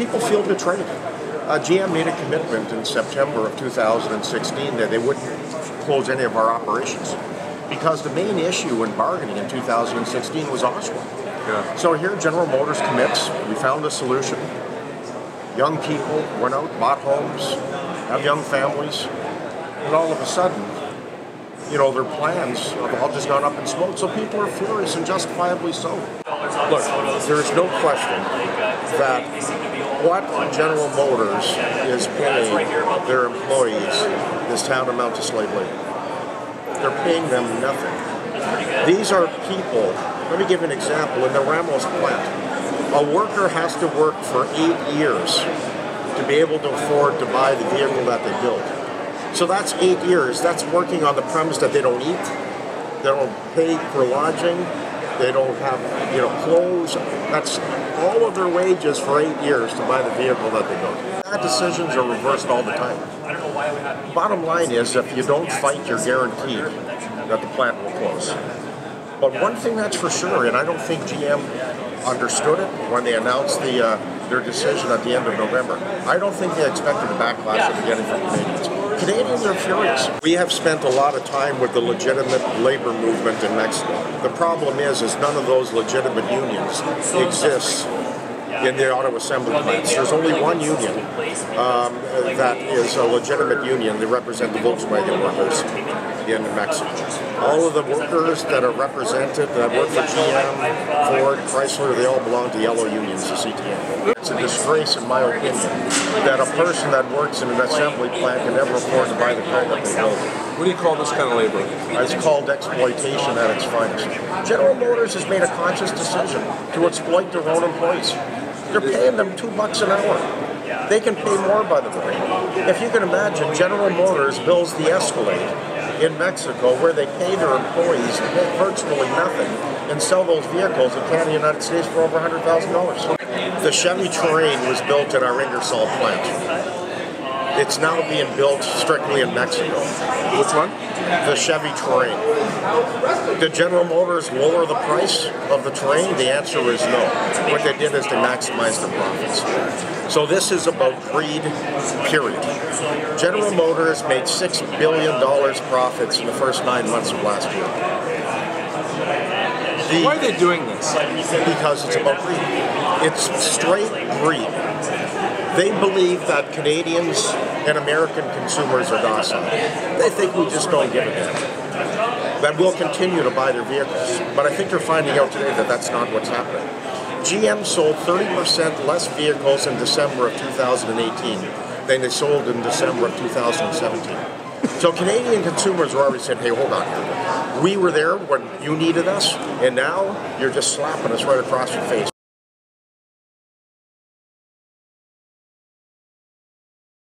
people feel betrayed. GM made a commitment in September of 2016 that they wouldn't close any of our operations because the main issue in bargaining in 2016 was Oshawa. Yeah. So here General Motors commits, we found a solution. Young people went out, bought homes, have young families, and all of a sudden, you know, their plans have all just gone up in smoke. So people are furious, and justifiably so. Look, there is no question that what General Motors is paying their employees is tantamount to slave labor. They're paying them nothing. These are people, let me give you an example, in the Ramos plant, a worker has to work for 8 years to be able to afford to buy the vehicle that they build. So that's 8 years. That's working on the premise that they don't eat, they don't pay for lodging, they don't have, you know, clothes. That's all of their wages for 8 years to buy the vehicle that they build. Bad decisions are reversed all the time. Bottom line is, if you don't fight, you're guaranteed that the plant will close. But one thing that's for sure, and I don't think GM understood it when they announced their decision at the end of November. I don't think they expected the backlash that they're getting from Canadians. Canadians are furious. We have spent a lot of time with the legitimate labor movement in Mexico. The problem is none of those legitimate unions exist in the auto assembly plants. There's only one union that is a legitimate union. They represent the Volkswagen workers in Mexico. All of the workers that are represented that work for GM, Ford, Chrysler, they all belong to yellow unions, the CTM. It's a disgrace, in my opinion, that a person that works in an assembly plant can never afford to buy the car that they build. What do you call this kind of labor? It's called exploitation at its finest. General Motors has made a conscious decision to exploit their own employees. They're paying them $2 an hour. They can pay more, by the way. If you can imagine, General Motors builds the Escalade in Mexico where they pay their employees virtually nothing and sell those vehicles in Canada, United States for over $100,000. The Chevy Terrain was built in our Ingersoll plant. It's now being built strictly in Mexico. Which one? The Chevy Terrain. Did General Motors lower the price of the Terrain? The answer is no. What they did is they maximized their profits. So this is about greed, period. General Motors made $6 billion profits in the first 9 months of last year. Why are they doing this? Because it's about greed. It's straight greed. They believe that Canadians and American consumers are docile. They think we just don't give a damn. That we'll continue to buy their vehicles. But I think they're finding out today that that's not what's happening. GM sold 30% less vehicles in December of 2018 than they sold in December of 2017. So Canadian consumers were already saying, hey, hold on. We were there when you needed us, and now you're just slapping us right across your face.